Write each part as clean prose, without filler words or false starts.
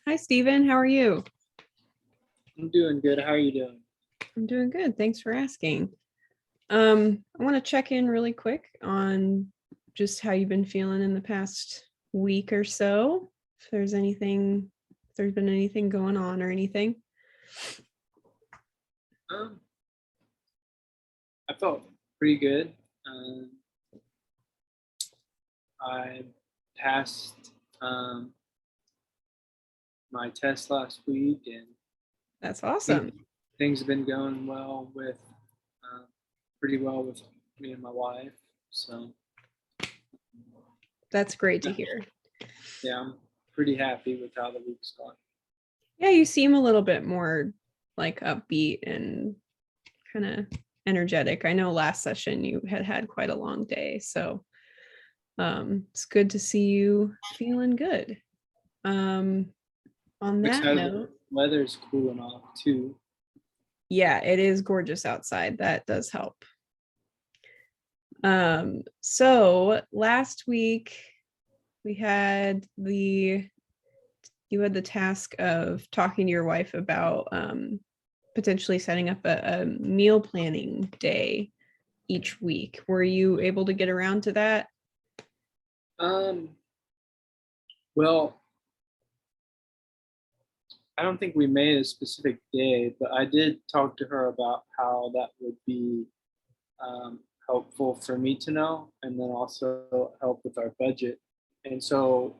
Hi, Stephen. How are you? I'm doing good. How are you doing? I'm doing good. Thanks for asking. I want to check in really quick on just how you've been feeling in the past week or so. If there's been anything going on or anything. Um, I felt pretty good. Um, I passed my test last week, and That's things, awesome. things have been going uh, pretty well with me and my wife. So That's great to hear. yeah, I'm pretty happy with how the week's gone. Yeah, you seem a little bit more like upbeat and kind of energetic. I know last session you had quite a long day, so it's good to see you feeling good. Um, on I'm that excited. The note, weather's cooling off too. yeah, it is gorgeous outside. That does help. So last week we had the you had the task of talking to your wife about potentially setting up a meal planning day each week. Were you able to get around to that? Um, well, I don't think we made a specific day, but I did talk to her about how that would be helpful for me to know, and then also help with our budget. And so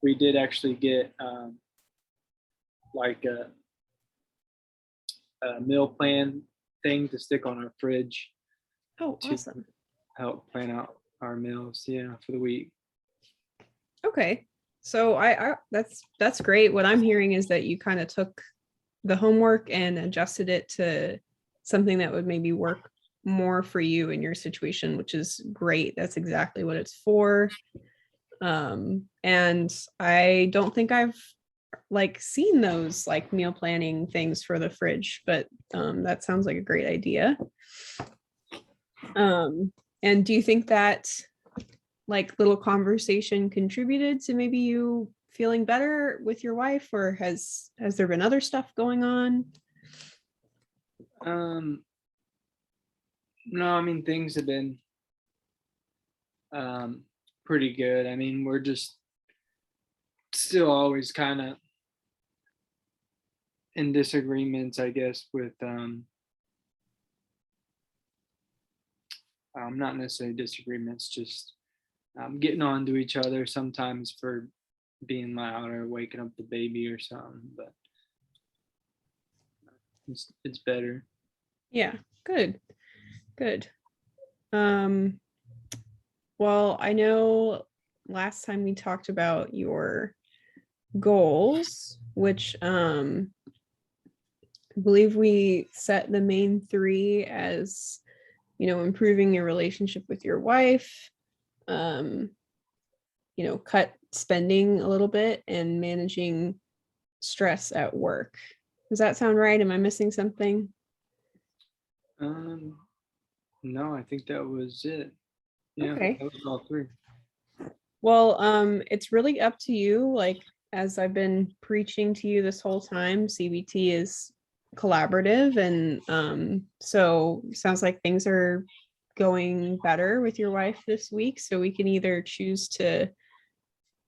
we did actually get like a meal plan thing to stick on our fridge Oh, to awesome. help plan out our meals, yeah, for the week. Okay. So I that's great. What I'm hearing is that you kind of took the homework and adjusted it to something that would maybe work more for you in your situation, which is great. That's exactly what it's for. And I don't think I've like seen those like meal planning things for the fridge, but that sounds like a great idea. Um, and do you think that like little conversation contributed to maybe you feeling better with your wife, or has there been other stuff going on? Um, no, I mean things have been um, pretty good. I mean we're just still always kind of in disagreements, I guess, with not necessarily disagreements, just getting on to each other sometimes for being loud or waking up the baby or something. But it's better. Yeah, good, good. Um, well, I know last time we talked about your goals, which I believe we set the main three as, improving your relationship with your wife, um, cut spending a little bit and managing stress at work. Does that sound right? Am I missing something? Um, no, I think that was it. Yeah, Okay. that was all three. Well, it's really up to you. Like, as I've been preaching to you this whole time, CBT is collaborative. And so sounds like things are going better with your wife this week. So we can either choose to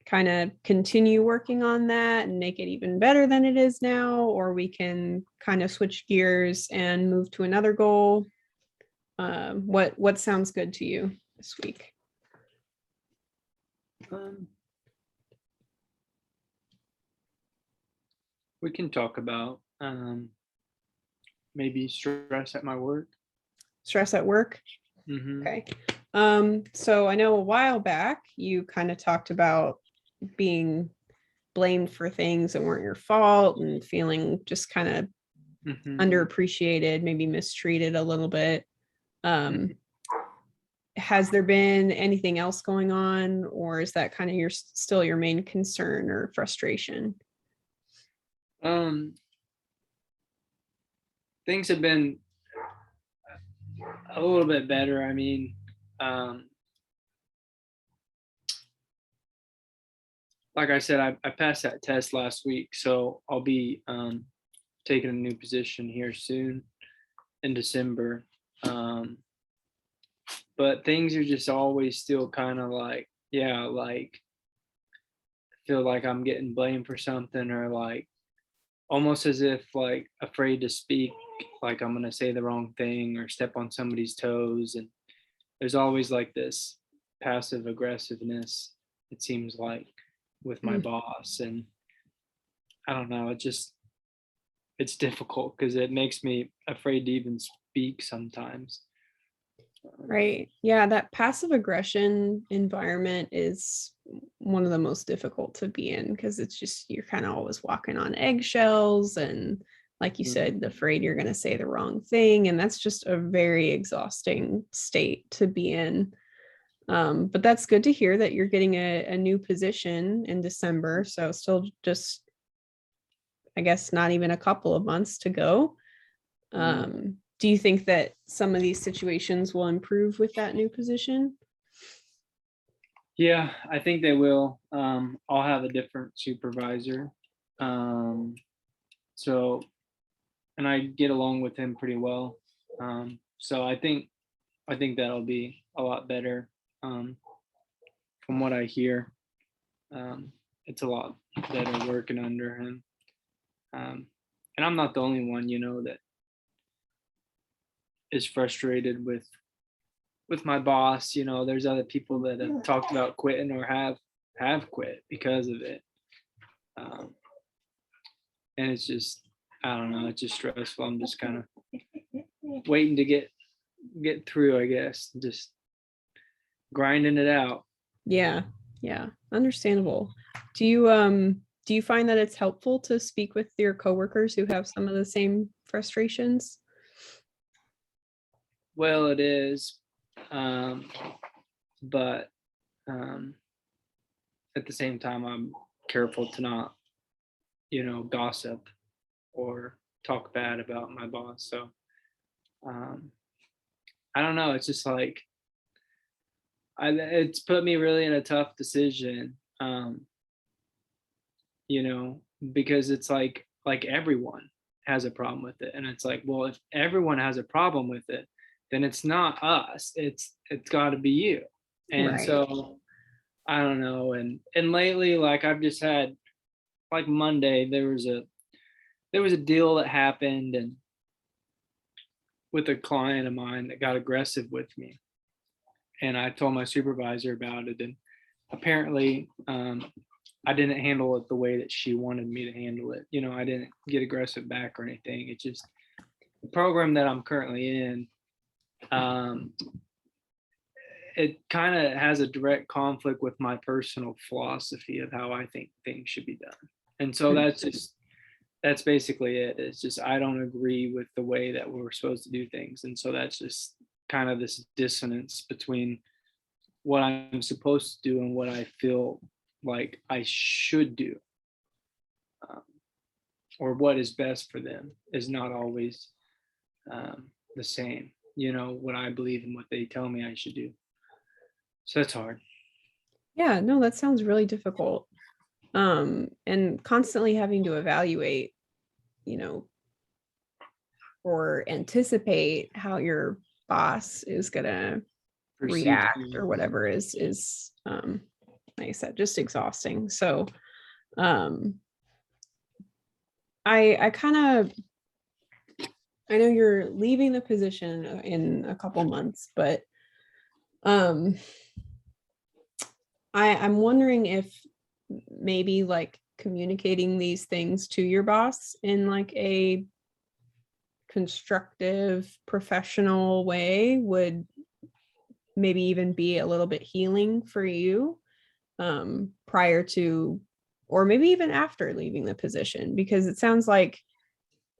kind of continue working on that and make it even better than it is now, or we can kind of switch gears and move to another goal. What sounds good to you this week? Um, we can talk about maybe stress at my work. Stress at work? Mm-hmm. Okay. So I know a while back you kind of talked about being blamed for things that weren't your fault and feeling just kind of Mm-hmm. underappreciated, maybe mistreated a little bit. Mm-hmm. Um, has there been anything else going on, or is that kind of your still your main concern or frustration? Um, things have been a little bit better. I mean, um, like I said, I passed that test last week, so I'll be taking a new position here soon in December. Um, but things are just always still kind of like, yeah, like feel like I'm getting blamed for something, or like almost as if like afraid to speak, like I'm gonna say the wrong thing or step on somebody's toes. And there's always like this passive aggressiveness, it seems like, with my Mm. boss. And I don't know, it's difficult because it makes me afraid to even speak sometimes. Right. Yeah, that passive aggression environment is one of the most difficult to be in because it's just you're kind of always walking on eggshells and like you Mhm. said, afraid you're going to say the wrong thing. And that's just a very exhausting state to be in. But that's good to hear that you're getting a new position in December. So still just, I guess, not even a couple of months to go. Mhm. Do you think that some of these situations will improve with that new position? Yeah, I think they will. I'll have a different supervisor. Um, so, and I get along with him pretty well. So I think that'll be a lot better. Um, from what I hear, um, it's a lot better working under him. Um, and I'm not the only one, that is frustrated with my boss. There's other people that have talked about quitting or have quit because of it. Um, and it's just, I don't know, it's just stressful. I'm just kind of waiting to get through, I guess, just grinding it out. Yeah, yeah, understandable. Do you find that it's helpful to speak with your coworkers who have some of the same frustrations? Well, it is, um, but um, at the same time, I'm careful to not, gossip or talk bad about my boss. So um, I don't know. It's just like it's put me really in a tough decision. You know, because it's like everyone has a problem with it, and it's like, well, if everyone has a problem with it, then it's not us. It's got to be you. And Right. so I don't know. And lately, like I've just had like Monday, there was a deal that happened, and with a client of mine that got aggressive with me, and I told my supervisor about it, and apparently I didn't handle it the way that she wanted me to handle it. I didn't get aggressive back or anything. It's just the program that I'm currently in. Um, it kind of has a direct conflict with my personal philosophy of how I think things should be done. And so Mm. that's basically it. It's just I don't agree with the way that we're supposed to do things. And so that's just kind of this dissonance between what I'm supposed to do and what I feel like I should do, um, or what is best for them is not always the same. What I believe and what they tell me I should do. So that's hard. Yeah, no, that sounds really difficult. And constantly having to evaluate, you know, or anticipate how your boss is gonna Perceive react or you. whatever is like I said, just exhausting. So um I kind of I know you're leaving the position in a couple months, but um I'm wondering if maybe like communicating these things to your boss in like a constructive professional way would maybe even be a little bit healing for you prior to or maybe even after leaving the position because it sounds like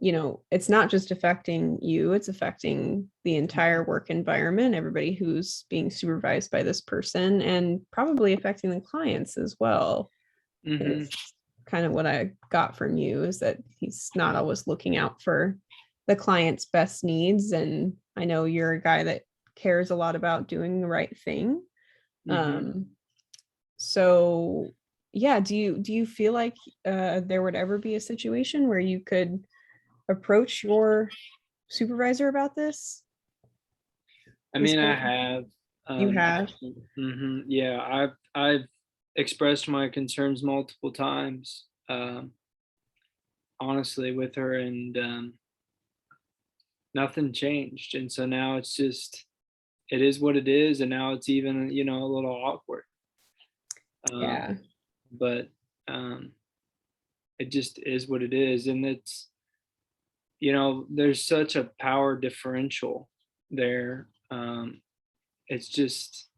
it's not just affecting you, it's affecting the entire work environment, everybody who's being supervised by this person, and probably affecting the clients as well. Hmm. Is kind of what I got from you is that he's not always looking out for the client's best needs. And I know you're a guy that cares a lot about doing the right thing. Hmm. Um, so yeah, do you feel like there would ever be a situation where you could approach your supervisor about this? I This mean, I whole have, you have? actually, yeah, I've expressed my concerns multiple times, honestly, with her, and nothing changed. And so now it's just, it is what it is, and now it's even, a little awkward. Um, Yeah. but um, it just is what it is, and there's such a power differential there. It's just,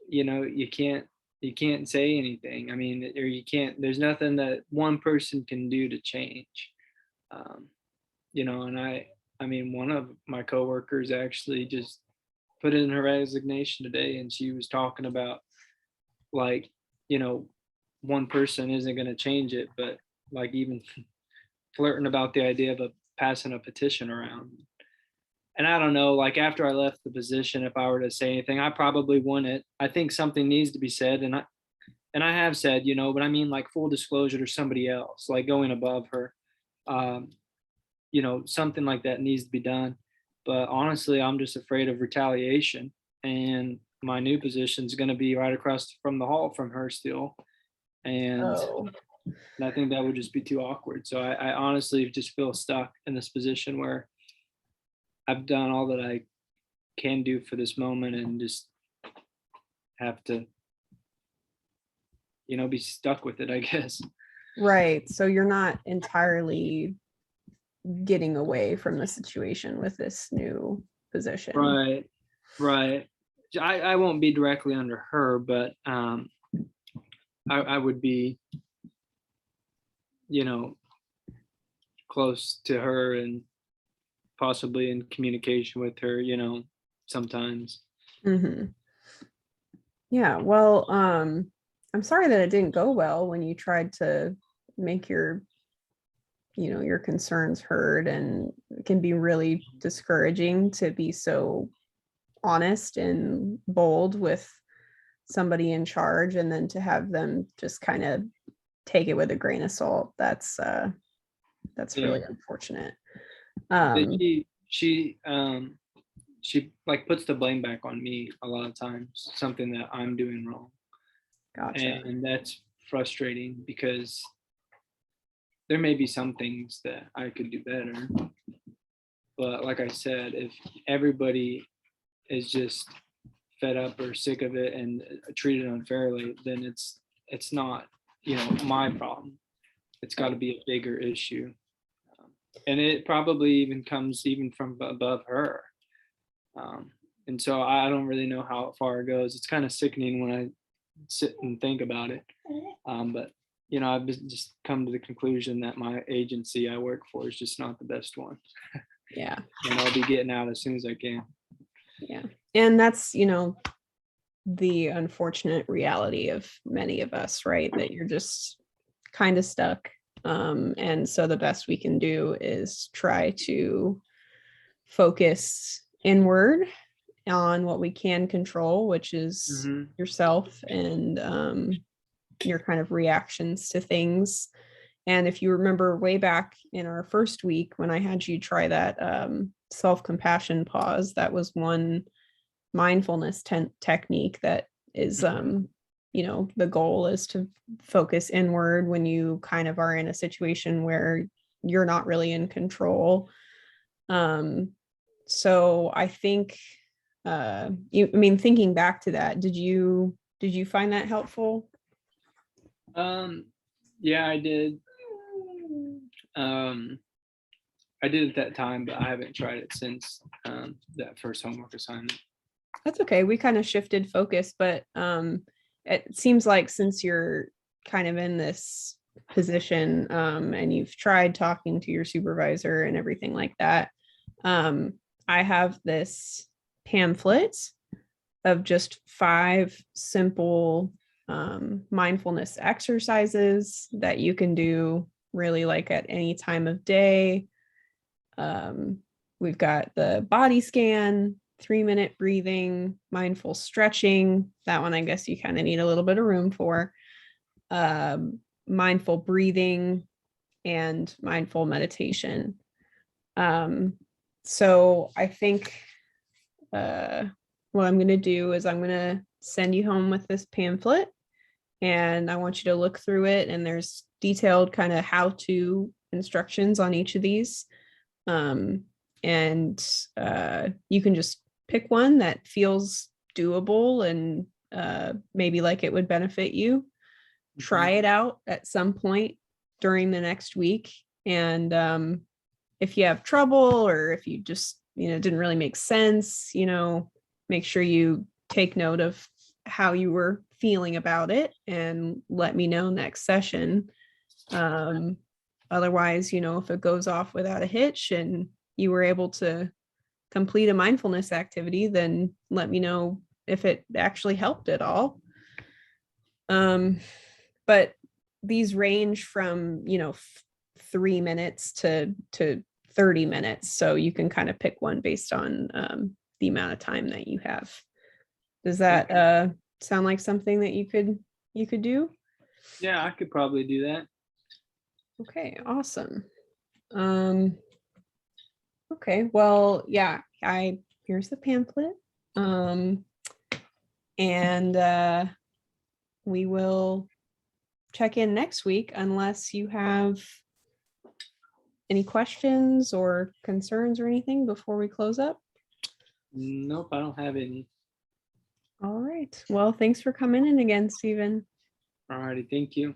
you can't say anything. I mean, or you can't. There's nothing that one person can do to change. Um, and I mean, one of my coworkers actually just put in her resignation today, and she was talking about, like, you know, one person isn't going to change it, but like even flirting about the idea of passing a petition around. And I don't know, like after I left the position, if I were to say anything, I probably wouldn't. I think something needs to be said, and I have said, but I mean, like, full disclosure to somebody else, like going above her. Um, something like that needs to be done. But honestly, I'm just afraid of retaliation, and my new position is going to be right across from the hall from her still, and Oh, I think that would just be too awkward. So I honestly just feel stuck in this position where I've done all that I can do for this moment, and just have to, be stuck with it, I guess. right. So you're not entirely getting away from the situation with this new position. Right, right. I won't be directly under her, but I would be, you know, close to her, and possibly in communication with her, sometimes. Hmm. Yeah, well, I'm sorry that it didn't go well when you tried to make your concerns heard, and it can be really discouraging to be so honest and bold with somebody in charge and then to have them just kind of take it with a grain of salt. That's Yeah. really unfortunate. But Um, she like puts the blame back on me a lot of times, something that I'm doing wrong. gotcha. And that's frustrating because there may be some things that I could do better. But like I said, if everybody is just fed up or sick of it and treated unfairly, then it's not, my problem. It's got to Right. be a bigger issue. And it probably even comes even from above her. And so I don't really know how far it goes. It's kind of sickening when I sit and think about it. But I've just come to the conclusion that my agency I work for is just not the best one, Yeah. and I'll be getting out as soon as I can. Yeah. And that's, the unfortunate reality of many of us, right? That you're just kind of stuck. And so the best we can do is try to focus inward on what we can control, which is Hmm. yourself and your kind of reactions to things. And if you remember way back in our first week when I had you try that self-compassion pause, that was one mindfulness technique that is the goal is to focus inward when you kind of are in a situation where you're not really in control. So I think I mean, thinking back to that, did you find that helpful? Um, yeah, I did. Um, I did at that time, but I haven't tried it since that first homework assignment. That's okay. We kind of shifted focus, but it seems like since you're kind of in this position and you've tried talking to your supervisor and everything like that, I have this pamphlet of just 5 simple mindfulness exercises that you can do really like at any time of day. Um, we've got the body scan, 3-minute breathing, mindful stretching. That one, I guess you kind of need a little bit of room for. mindful breathing, and mindful meditation. So I think what I'm going to do is I'm going to send you home with this pamphlet, and I want you to look through it. And there's detailed kind of how to instructions on each of these. And you can just pick one that feels doable and maybe like it would benefit you. Try it out at some point during the next week. And if you have trouble, or if you just, didn't really make sense, make sure you take note of how you were feeling about it and let me know next session. Otherwise, if it goes off without a hitch and you were able to complete a mindfulness activity, then let me know if it actually helped at all. But these range from 3 minutes to 30 minutes, so you can kind of pick one based on the amount of time that you have. Does that sound like something that you could do? Yeah, I could probably do that. Okay, awesome. Okay, well, yeah, here's the pamphlet. And we will check in next week unless you have any questions or concerns or anything before we close up. Nope, I don't have any. All right. Well, thanks for coming in again, Stephen. All righty, thank you.